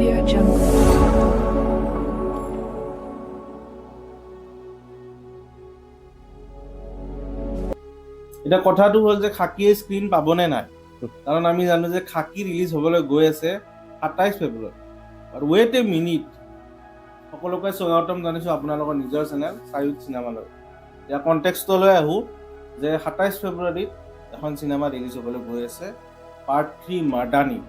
Audio Jungle. এটা কথাটো হ'ল যে খাকীয়ে স্ক্ৰীন পাবনে নাই, কাৰণ আমি জানো যে খাকী ৰিলিজ হ'বলৈ গৈ আছে ২৭ ফেব্ৰুৱাৰী। আৰু ৱেইট এ মিনিট, সকলোকে স্বাগতম জানিছোঁ আপোনালোকৰ নিজৰ চেনেল চায়ুধ চিনেমালৈ। ইয়াৰ কণ্টেক্সটলৈ আহোঁ যে ২৭ ফেব্ৰুৱাৰীত এখন চিনেমা ৰিলিজ হ'বলৈ গৈ আছে, পাৰ্ট 3 মাৰ্দানী।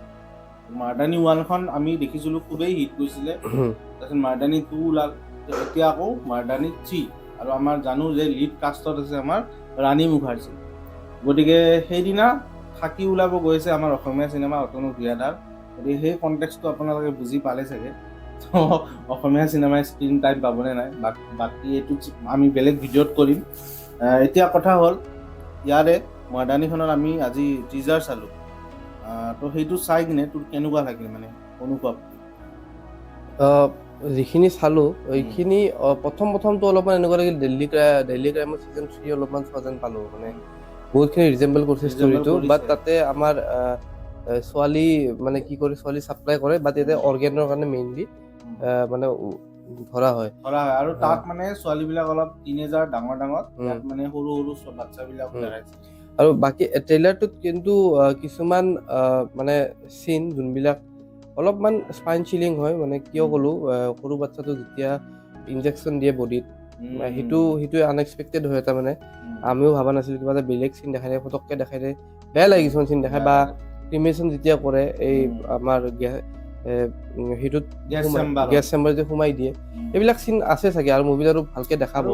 মাৰ্দানী 1খন আমি দেখিছিলোঁ, খুবেই হিট গৈছিলে। তাৰপিছত মাৰ্দানী 2 ওলাল, এতিয়া আকৌ মাৰ্দানী 3। আৰু আমাৰ জানো যে লিড কাষ্টত আছে আমাৰ ৰাণী মুখাৰ্জী। গতিকে সেইদিনা খাকী ওলাব গৈছে আমাৰ অসমীয়া চিনেমা অতনু ভূঞাদাৰ। গতিকে সেই কণ্টেক্সটো আপোনালোকে বুজি পালে চাগে। তো অসমীয়া চিনেমাই স্ক্ৰীন টাইম পাবনে নাই, বাকী এইটো আমি বেলেগ ভিডিঅ'ত কৰিম। এতিয়া কথা হ'ল ইয়াৰে মাৰ্দানীখনত আমি আজি টিজাৰ চালোঁ। তো সেইটো চাই কিনে তোৰ কেনেকুৱা লাগিল মানে অনুভৱ? যিখিনি চালোঁ এইখিনি প্ৰথমটো অলপমান এনেকুৱা লাগিল দিল্লী ক্ৰাইমৰ ছিজন 3 অলপমান চোৱা যেন পালোঁ। মানে বহুতখিনি ৰিজেম্বল কৰিছে ষ্টৰিটো, বাট তাতে আমাৰ ছোৱালী মানে কি কৰে, ছোৱালী ছাপ্লাই কৰে, বাট ইয়াতে অৰ্গেনৰ কাৰণে মেইনলি মানে ধৰা হয়। আৰু তাত মানে ছোৱালীবিলাক অলপ টিনেজাৰ ডাঙৰ মানে সৰু বাচ্চাবিলাক দেখাইছে। আৰু বাকী ট্ৰেইলাৰটোত কিন্তু কিছুমান মানে চিন যোনবিলাক অলপমান স্পাইন চিলিং হয়। মানে কিয় ক'লো, সৰু বাচ্ছাটো যেতিয়া ইনজেকশ্যন দিয়ে বডিত, সেইটো আনএক্সপেক্টেড হয়। এটা মানে আমিও ভাবা নাছিলোঁ, কিবা এটা বেলেগ চিন দেখাই দিয়ে, ফটককৈ দেখাই দিয়ে, বেয়া লাগে কিছুমান চিন দেখাই। বা ক্ৰিমেশ্যন যেতিয়া কৰে এই আমাৰ সেইটোত গেছ চেম্বাৰ যে সোমাই দিয়ে, এইবিলাক চিন আছে চাগে আৰু মুভিত আৰু ভালকৈ দেখাব।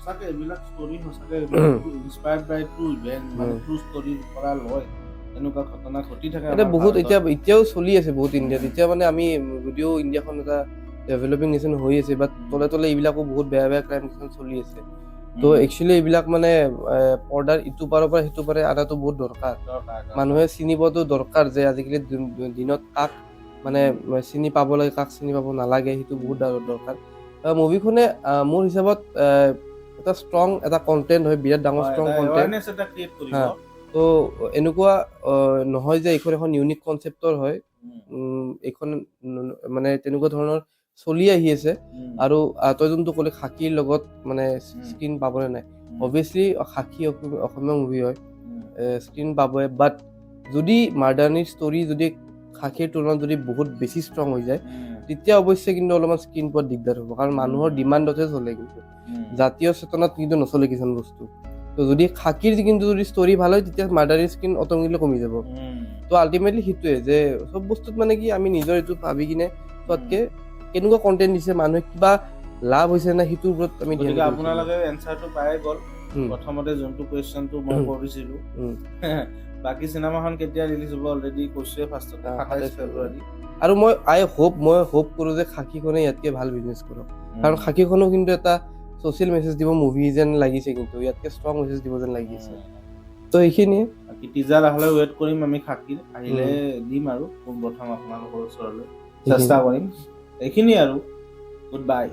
সঁচাকৈ এইবিলাক ষ্টৰি সঁচাকৈ ইনস্পায়াৰ্ড বাই ট্ৰু ইভেণ্ট, মানে ট্ৰু ষ্টৰিৰ পৰা লয় এনেকুৱা ঘটনা ঘটি থাকে। এটা বহুত এতিয়াও চলি আছে বহুত ইণ্ডিয়াত। এতিয়া মানে আমি যদিও ইণ্ডিয়াখন এটা ডেভেলপিং নেশ্যন হৈ আছে, বাট তলে এইবিলাকো বহুত বেয়া ক্ৰাইম কিছুমান চলি আছে। তো একচুৱেলি এইবিলাক মানে পৰ্দাৰ ইটো পাৰৰ পৰা সিটো পাৰে আনাটো বহুত দৰকাৰ। মানুহে চিনিবতো দৰকাৰ যে আজিকালি দিনত কাক মানে চিনি পাব লাগে, কাক চিনি পাব নালাগে, সেইটো বহুত দৰকাৰ। মুভিখনে মোৰ হিচাপত এটা ষ্ট্ৰং এটা কণ্টেণ্ট হয়, বিৰাট ডাঙৰ ষ্ট্ৰং কণ্টেণ্ট। তো এনেকুৱা নহয় যে এইখন এখন ইউনিক কনচেপ্টৰ হয়। এইখন মানে তেনেকুৱা ধৰণৰ চলি আহি আছে। আৰু তই যোনটো ক'লে খাকীৰ লগত মানে স্ক্ৰীন পাবনে নাই, অভিয়াছলি খাকী অসমীয়া মুভি হয়, স্ক্ৰীন পাবই। বাট যদি মাৰ্দানীৰ ষ্টৰি যদি খাকীৰ তুলনাত যদি বহুত বেছি ষ্ট্ৰং হৈ যায়, তেতিয়া অৱশ্যে কিন্তু অলপমান স্ক্ৰীন পোৱাত দিগদাৰ হ'ব, কাৰণ মানুহৰ ডিমাণ্ডতহে চলে। কিন্তু জাতীয় চেতনাত কিন্তু নচলে কিছুমান বস্তু। তো যদি খাকীৰ কিন্তু যদি ষ্টৰি ভাল হয়, তেতিয়া মাৰ্দানীৰ স্ক্ৰীন অট'মেটিকলি কমি যাব। তো আল্টিমেটলি সেইটোৱে যে চব বস্তুত মানে কি আমি নিজৰ এইটো ভাবি কিনে চোৱাতকৈ কেনেকুৱা কণ্টেণ্ট দিছে, মানুহে কিবা লাভ হৈছে নাই, সেইটোৰ ওপৰত আমি আপোনালোকে এনচাৰটো পাই গ'ল। প্ৰথমতে যোনটো কুৱেশ্যনটো মই কৰিছিলোঁ, বাকী চিনেমাখন কেতিয়া ৰিলিজ হ'ব অলৰেডি কৈছোৱে, ফাৰ্ষ্টতে ২৭ ফেব্ৰুৱাৰী। আৰু মই হোপ কৰোঁ যে খাকীখনে ইয়াতকৈ ভাল বিজনেছ কৰক, কাৰণ খাকীখনো কিন্তু এটা ছ'চিয়েল মেছেজ দিব মুভি যেন লাগিছে, কিন্তু ইয়াতকৈ ষ্ট্ৰং মেছেজ দিব যেন লাগিছে। তো এইখিনিয়ে। বাকী টিজাৰ আহিলে ৱেইট কৰিম আমি, খাকীৰ আহিলে দিম আৰু পোনপ্ৰথম আপোনালোকৰ ওচৰলৈ চেষ্টা কৰিম। এইখিনিয়ে আৰু, গুড বাই।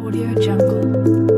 Audio Jungle.